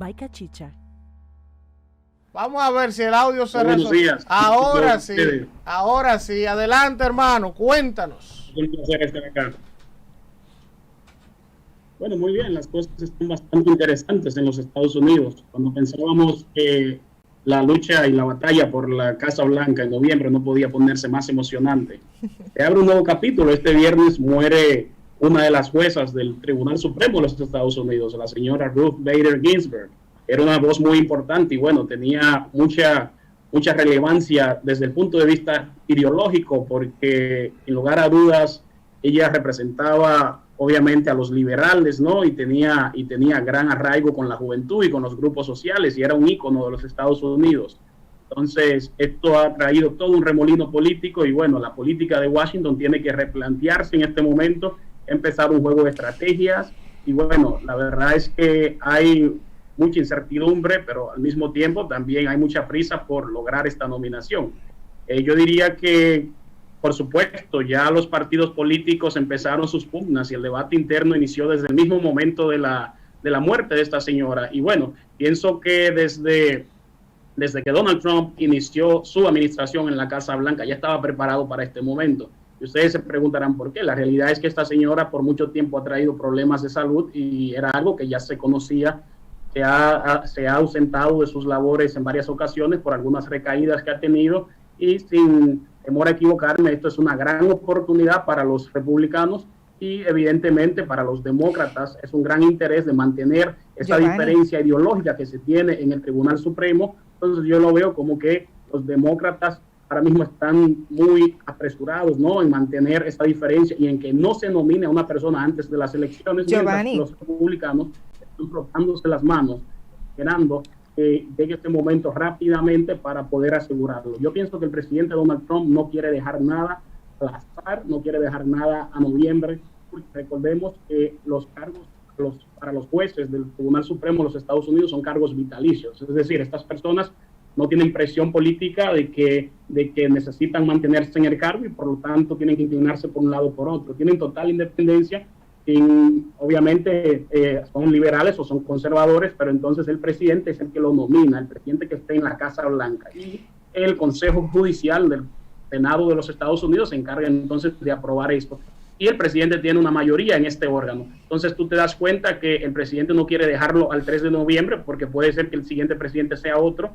by Cachicha. Vamos a ver si el audio se Buenos resuelve. días. Ahora sí. Adelante, hermano, cuéntanos. Un placer estar acá. Bueno, muy bien, las cosas están bastante interesantes en los Estados Unidos. Cuando pensábamos que la lucha y la batalla por la Casa Blanca en noviembre no podía ponerse más emocionante, se abre un nuevo capítulo. Este viernes muere una de las juezas del Tribunal Supremo de los Estados Unidos, la señora Ruth Bader Ginsburg. Era una voz muy importante y bueno, tenía mucha relevancia desde el punto de vista ideológico, porque en lugar a dudas ella representaba obviamente a los liberales, ¿no? Y tenía gran arraigo con la juventud y con los grupos sociales, y era un ícono de los Estados Unidos. Entonces, esto ha traído todo un remolino político, y bueno, la política de Washington tiene que replantearse en este momento, empezar un juego de estrategias, y bueno, la verdad es que hay mucha incertidumbre, pero al mismo tiempo también hay mucha prisa por lograr esta nominación. Yo diría que, por supuesto, ya los partidos políticos empezaron sus pugnas y el debate interno inició desde el mismo momento de la muerte de esta señora. Y bueno, pienso que desde que Donald Trump inició su administración en la Casa Blanca ya estaba preparado para este momento. Y ustedes se preguntarán por qué. La realidad es que esta señora por mucho tiempo ha traído problemas de salud y era algo que ya se conocía. Se ha ausentado de sus labores en varias ocasiones por algunas recaídas que ha tenido, y sin temor a equivocarme, esto es una gran oportunidad para los republicanos y evidentemente para los demócratas es un gran interés de mantener esa diferencia ideológica que se tiene en el Tribunal Supremo. Entonces yo lo veo como que los demócratas ahora mismo están muy apresurados, ¿no?, en mantener esa diferencia y en que no se nomine a una persona antes de las elecciones, mientras los republicanos están frotándose las manos, esperando que llegue este momento rápidamente para poder asegurarlo. Yo pienso que el presidente Donald Trump no quiere dejar nada al azar, no quiere dejar nada a noviembre, porque recordemos que los cargos para los jueces del Tribunal Supremo de los Estados Unidos son cargos vitalicios, es decir, estas personas no tienen presión política de que necesitan mantenerse en el cargo y por lo tanto tienen que inclinarse por un lado o por otro, tienen total independencia. Obviamente son liberales o son conservadores, pero entonces el presidente es el que lo nomina, el presidente que esté en la Casa Blanca, y el Consejo Judicial del Senado de los Estados Unidos se encarga entonces de aprobar esto, y el presidente tiene una mayoría en este órgano. Entonces tú te das cuenta que el presidente no quiere dejarlo al 3 de noviembre porque puede ser que el siguiente presidente sea otro.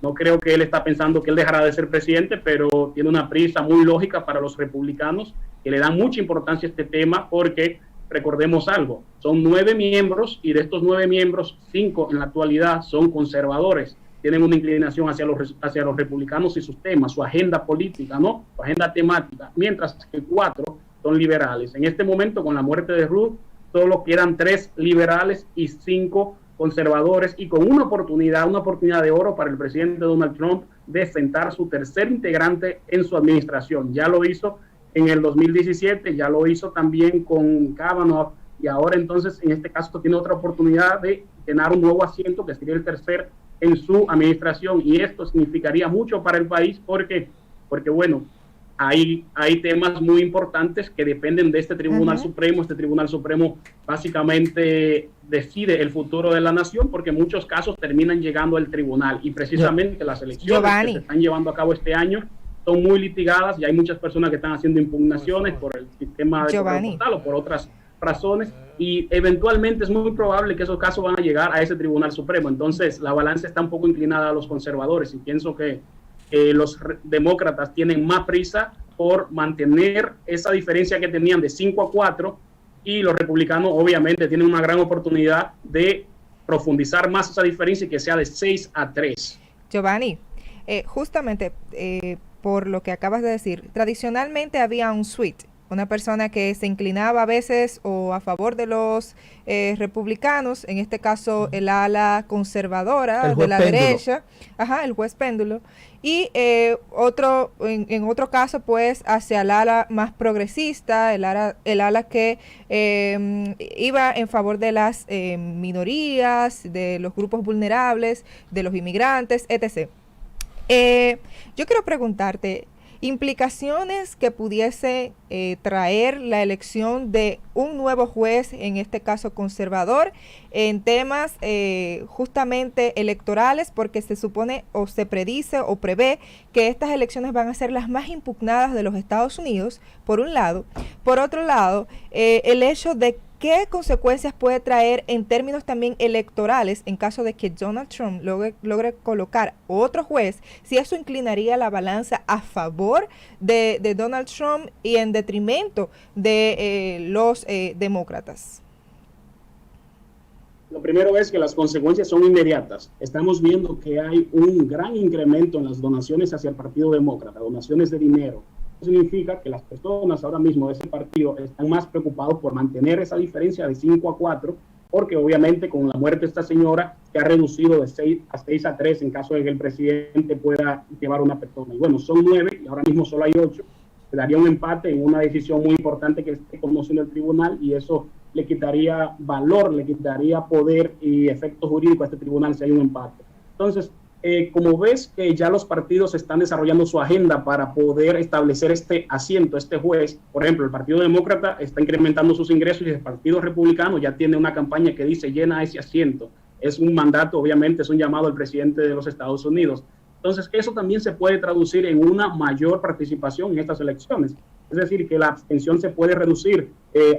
No creo que él está pensando que él dejará de ser presidente, pero tiene una prisa muy lógica para los republicanos, que le dan mucha importancia a este tema, porque recordemos algo, son 9 miembros y de estos 9 miembros, 5 en la actualidad son conservadores, tienen una inclinación hacia los republicanos y sus temas, su agenda política, ¿no?, su agenda temática, mientras que 4 son liberales. En este momento, con la muerte de Ruth, solo quedan 3 liberales y 5 conservadores, y con una oportunidad de oro para el presidente Donald Trump de sentar su tercer integrante en su administración. Ya lo hizo en el 2017, ya lo hizo también con Kavanaugh, y ahora entonces en este caso tiene otra oportunidad de llenar un nuevo asiento que sería el tercer en su administración, y esto significaría mucho para el país porque bueno, hay temas muy importantes que dependen de este Tribunal Supremo. Este Tribunal Supremo básicamente decide el futuro de la nación, porque en muchos casos terminan llegando al tribunal, y precisamente las elecciones que se están llevando a cabo este año son muy litigadas y hay muchas personas que están haciendo impugnaciones por el sistema de correo postal o por otras razones, y eventualmente es muy probable que esos casos van a llegar a ese Tribunal Supremo. Entonces la balanza está un poco inclinada a los conservadores, y pienso que los demócratas tienen más prisa por mantener esa diferencia que tenían de 5-4, y los republicanos obviamente tienen una gran oportunidad de profundizar más esa diferencia y que sea de 6-3. Giovanni, justamente por lo que acabas de decir, tradicionalmente había un switch, una persona que se inclinaba a veces o a favor de los republicanos, en este caso el ala conservadora de la derecha, el juez péndulo, y en otro caso pues hacia el ala más progresista, el ala que iba en favor de las minorías, de los grupos vulnerables, de los inmigrantes, etc. Yo quiero preguntarte, implicaciones que pudiese traer la elección de un nuevo juez, en este caso conservador, en temas justamente electorales, porque se supone o se predice o prevé que estas elecciones van a ser las más impugnadas de los Estados Unidos, por un lado. Por otro lado, el hecho de qué consecuencias puede traer en términos también electorales en caso de que Donald Trump logre colocar otro juez, si eso inclinaría la balanza a favor de Donald Trump y en detrimento de los demócratas. Lo primero es que las consecuencias son inmediatas. Estamos viendo que hay un gran incremento en las donaciones hacia el Partido Demócrata, donaciones de dinero. Eso significa que las personas ahora mismo de ese partido están más preocupados por mantener esa diferencia de 5-4, porque obviamente con la muerte de esta señora se ha reducido de 6-3 en caso de que el presidente pueda llevar una persona. Y bueno, son 9 y ahora mismo solo hay 8. Se daría un empate en una decisión muy importante que esté conociendo el tribunal, y eso le quitaría valor, le quitaría poder y efecto jurídico a este tribunal si hay un empate. Entonces, como ves que ya los partidos están desarrollando su agenda para poder establecer este asiento, este juez. Por ejemplo, el Partido Demócrata está incrementando sus ingresos y el Partido Republicano ya tiene una campaña que dice llena ese asiento. Es un mandato, obviamente, es un llamado al presidente de los Estados Unidos. Entonces, eso también se puede traducir en una mayor participación en estas elecciones. Es decir, que la abstención se puede reducir,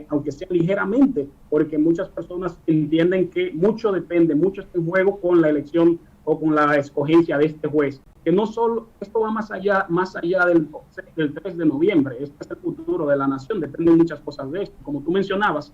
aunque sea ligeramente, porque muchas personas entienden que mucho depende, mucho está en juego con la elección o con la escogencia de este juez. Que no solo, esto va más allá del 3 de noviembre, este es el futuro de la nación, dependen muchas cosas de esto. Como tú mencionabas,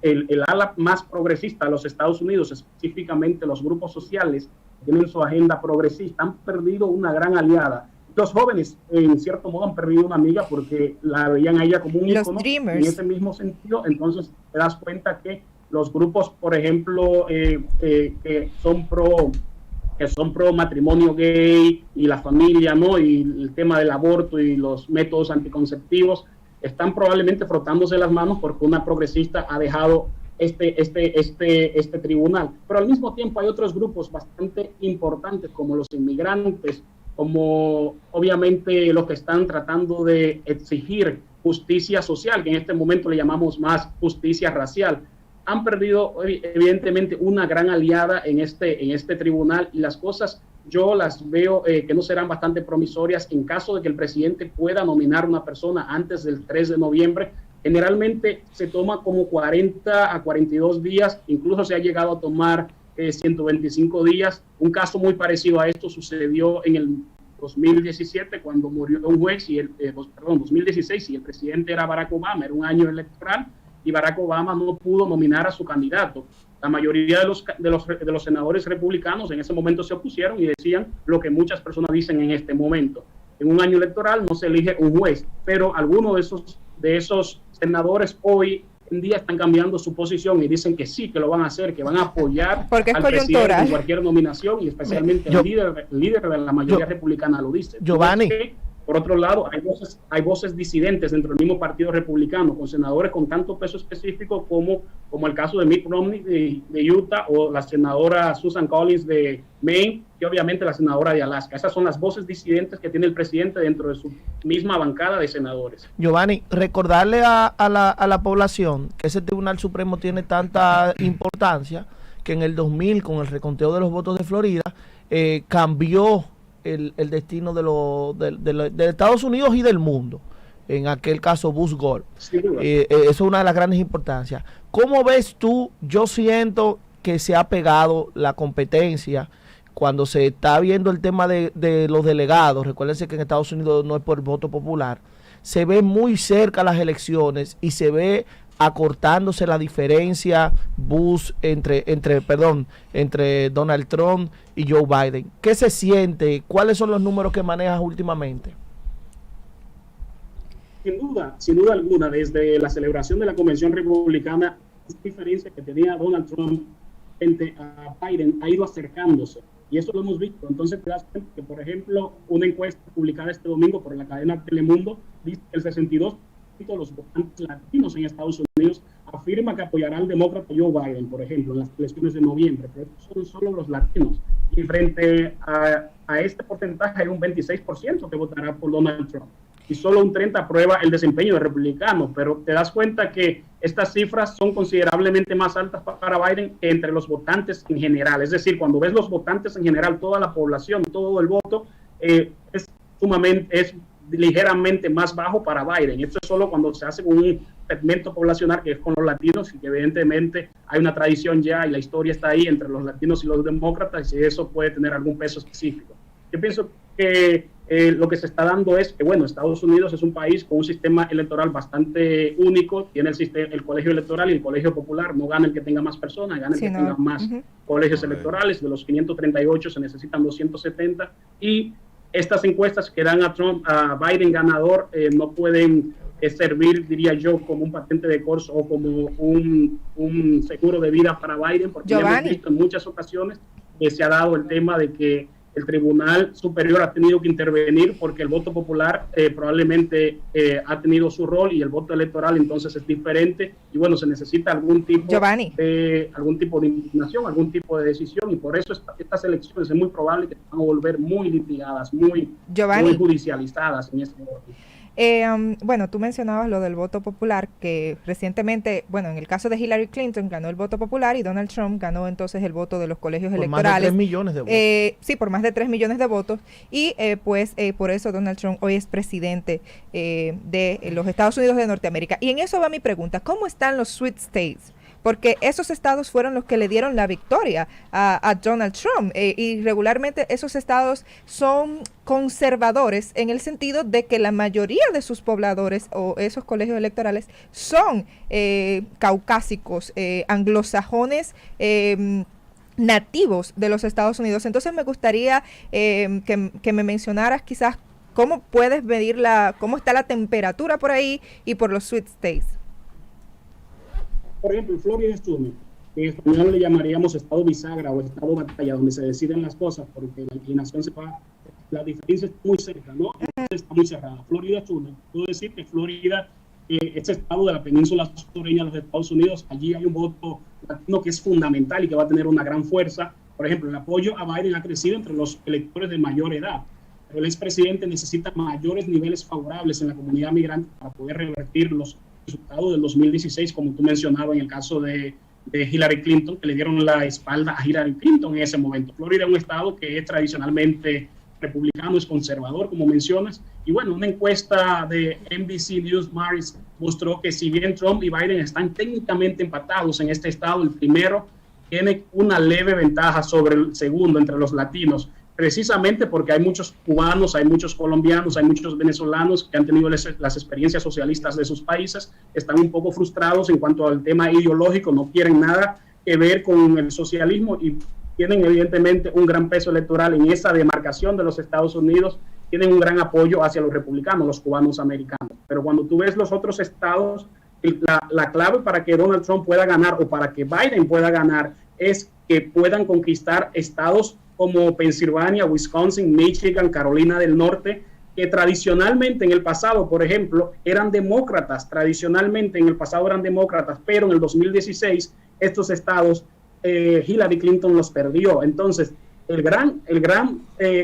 el ala más progresista de los Estados Unidos, específicamente los grupos sociales que tienen su agenda progresista, han perdido una gran aliada. Los jóvenes, en cierto modo, han perdido una amiga porque la veían a ella como un ícono. En ese mismo sentido, entonces te das cuenta que los grupos, por ejemplo, que son pro matrimonio gay y la familia, ¿no? Y el tema del aborto y los métodos anticonceptivos, están probablemente frotándose las manos porque una progresista ha dejado este tribunal. Pero al mismo tiempo hay otros grupos bastante importantes, como los inmigrantes, como obviamente los que están tratando de exigir justicia social, que en este momento le llamamos más justicia racial. Han perdido evidentemente una gran aliada en este tribunal, y las cosas yo las veo que no serán bastante promisorias en caso de que el presidente pueda nominar una persona antes del 3 de noviembre. Generalmente se toma como 40 a 42 días, incluso se ha llegado a tomar 125 días. Un caso muy parecido a esto sucedió en el 2017 cuando murió un juez, 2016, y el presidente era Barack Obama, era un año electoral, y Barack Obama no pudo nominar a su candidato. La mayoría de los senadores republicanos en ese momento se opusieron y decían lo que muchas personas dicen en este momento. En un año electoral no se elige un juez, pero algunos de esos senadores hoy en día están cambiando su posición y dicen que sí, que lo van a hacer, que van a apoyar al presidente en cualquier nominación, y especialmente el líder de la mayoría republicana lo dice. Giovanni. Por otro lado, hay voces disidentes dentro del mismo partido republicano, con senadores con tanto peso específico como el caso de Mitt Romney de Utah, o la senadora Susan Collins de Maine, y obviamente la senadora de Alaska. Esas son las voces disidentes que tiene el presidente dentro de su misma bancada de senadores. Giovanni, recordarle a la población que ese Tribunal Supremo tiene tanta importancia que en el 2000, con el reconteo de los votos de Florida, cambió el destino de Estados Unidos y del mundo. En aquel caso Bush Gore. Eso es una de las grandes importancias. ¿Cómo ves tú? Yo siento que se ha pegado la competencia cuando se está viendo el tema de los delegados. Recuérdense que en Estados Unidos no es por voto popular. Se ve muy cerca las elecciones y se ve acortándose la diferencia entre Donald Trump y Joe Biden. ¿Qué se siente? ¿Cuáles son los números que manejas últimamente? Sin duda alguna, desde la celebración de la convención republicana, esa diferencia que tenía Donald Trump frente a Biden ha ido acercándose, y eso lo hemos visto. Entonces te das cuenta que, por ejemplo, una encuesta publicada este domingo por la cadena Telemundo dice que el 62% de los votantes latinos en Estados Unidos afirma que apoyará al demócrata Joe Biden, por ejemplo, en las elecciones de noviembre, pero estos son solo los latinos. y frente a este porcentaje hay un 26% que votará por Donald Trump y solo un 30% aprueba el desempeño de republicano, pero te das cuenta que estas cifras son considerablemente más altas para Biden que entre los votantes en general. Es decir, cuando ves los votantes en general, toda la población, todo el voto, es ligeramente más bajo para Biden. Esto es solo cuando se hace con un segmento poblacional que es con los latinos y que evidentemente hay una tradición ya y la historia está ahí entre los latinos y los demócratas y eso puede tener algún peso específico. Yo pienso que lo que se está dando es que, bueno, Estados Unidos es un país con un sistema electoral bastante único, tiene el colegio electoral y el colegio popular, no gana el que tenga más personas, gana el que tenga más colegios electorales, de los 538 se necesitan 270 y estas encuestas que dan a Biden ganador no pueden servir, diría yo, como un patente de corso o como un seguro de vida para Biden, porque ya hemos visto en muchas ocasiones que se ha dado el tema de que el Tribunal Superior ha tenido que intervenir porque el voto popular probablemente ha tenido su rol y el voto electoral entonces es diferente y bueno, se necesita algún tipo de impugnación, algún tipo de decisión y por eso estas elecciones es muy probable que van a volver muy litigadas, muy judicializadas en este momento. Bueno, tú mencionabas lo del voto popular, que recientemente, bueno, en el caso de Hillary Clinton ganó el voto popular y Donald Trump ganó entonces el voto de los colegios electorales. Por más de 3 millones de votos. Sí, por más de 3 millones de votos. Y por eso Donald Trump hoy es presidente de los Estados Unidos de Norteamérica. Y en eso va mi pregunta, ¿cómo están los swing states? Porque esos estados fueron los que le dieron la victoria a Donald Trump y regularmente esos estados son conservadores en el sentido de que la mayoría de sus pobladores o esos colegios electorales son caucásicos, anglosajones, nativos de los Estados Unidos. Entonces me gustaría que me mencionaras quizás cómo puedes medir cómo está la temperatura por ahí y por los swing states. Por ejemplo, Florida es uno, que en español le llamaríamos estado bisagra o estado batalla, donde se deciden las cosas, porque la inclinación la diferencia está muy cerca, ¿no? Está muy cerrada. Florida es uno. Puedo decir que Florida, este estado de la península sureña de los Estados Unidos, allí hay un voto latino que es fundamental y que va a tener una gran fuerza. Por ejemplo, el apoyo a Biden ha crecido entre los electores de mayor edad, pero el expresidente necesita mayores niveles favorables en la comunidad migrante para poder revertir los resultado del 2016, como tú mencionabas en el caso de Hillary Clinton, que le dieron la espalda a Hillary Clinton en ese momento. Florida es un estado que es tradicionalmente republicano, es conservador, como mencionas, y bueno, una encuesta de NBC News Maris mostró que si bien Trump y Biden están técnicamente empatados en este estado, el primero tiene una leve ventaja sobre el segundo entre los latinos, precisamente porque hay muchos cubanos, hay muchos colombianos, hay muchos venezolanos que han tenido las experiencias socialistas de sus países, están un poco frustrados en cuanto al tema ideológico, no quieren nada que ver con el socialismo y tienen evidentemente un gran peso electoral en esa demarcación de los Estados Unidos, tienen un gran apoyo hacia los republicanos, los cubanos americanos. Pero cuando tú ves los otros estados, la clave para que Donald Trump pueda ganar o para que Biden pueda ganar es que puedan conquistar estados como Pensilvania, Wisconsin, Michigan, Carolina del Norte, que tradicionalmente en el pasado, por ejemplo, eran demócratas, pero en el 2016 estos estados Hillary Clinton los perdió. Entonces, el gran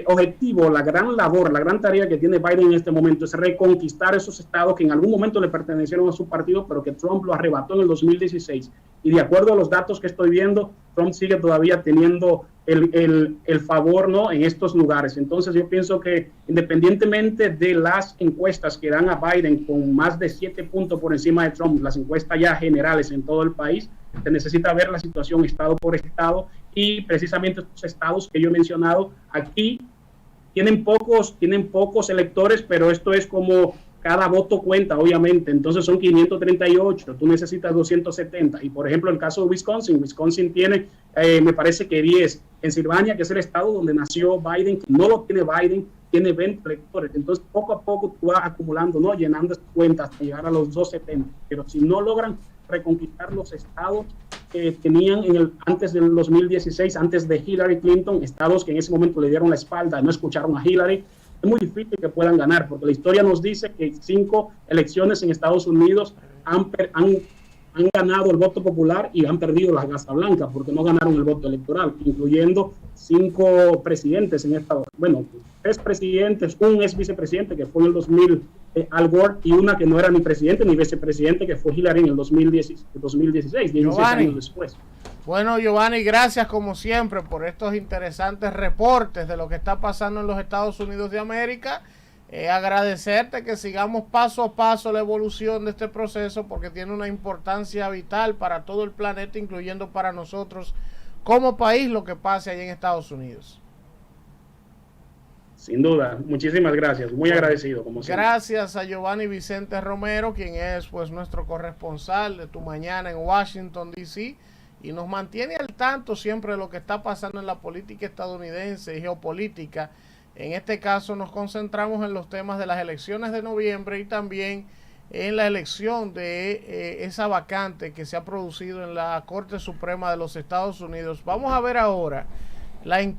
objetivo, la gran labor, la gran tarea que tiene Biden en este momento es reconquistar esos estados que en algún momento le pertenecieron a su partido, pero que Trump lo arrebató en el 2016. Y de acuerdo a los datos que estoy viendo, Trump sigue todavía teniendo el favor, ¿no?, en estos lugares. Entonces yo pienso que independientemente de las encuestas que dan a Biden con más de 7 puntos por encima de Trump, las encuestas ya generales en todo el país, se necesita ver la situación estado por estado y precisamente estos estados que yo he mencionado aquí tienen pocos electores, pero esto es como cada voto cuenta, obviamente. Entonces son 538, tú necesitas 270. Y por ejemplo, el caso de Wisconsin tiene, me parece que 10. Pensilvania, que es el estado donde nació Biden, que no lo tiene Biden, tiene 20 electores. Entonces, poco a poco tú vas acumulando, ¿no?, llenando estas cuentas hasta llegar a los 270. Pero si no logran reconquistar los estados que tenían antes del 2016, antes de Hillary Clinton, estados que en ese momento le dieron la espalda, no escucharon a Hillary, es muy difícil que puedan ganar, porque la historia nos dice que 5 elecciones en Estados Unidos han han ganado el voto popular y han perdido la Casa Blanca porque no ganaron el voto electoral, incluyendo 5 presidentes en esta, bueno, 3 presidentes, un ex vicepresidente que fue en el 2000, Al Gore, y una que no era ni presidente ni vicepresidente, que fue Hillary en el 2016, 16 años después. Bueno, Giovanni, gracias como siempre por estos interesantes reportes de lo que está pasando en los Estados Unidos de América. Agradecerte que sigamos paso a paso la evolución de este proceso porque tiene una importancia vital para todo el planeta, incluyendo para nosotros como país lo que pase allá en Estados Unidos. Sin duda, muchísimas gracias, muy agradecido como siempre. Gracias a Giovanni Vicente Romero, quien es pues nuestro corresponsal de Tu Mañana en Washington, D.C., y nos mantiene al tanto siempre de lo que está pasando en la política estadounidense y geopolítica. En este caso nos concentramos en los temas de las elecciones de noviembre y también en la elección de esa vacante que se ha producido en la Corte Suprema de los Estados Unidos. Vamos a ver ahora la encuesta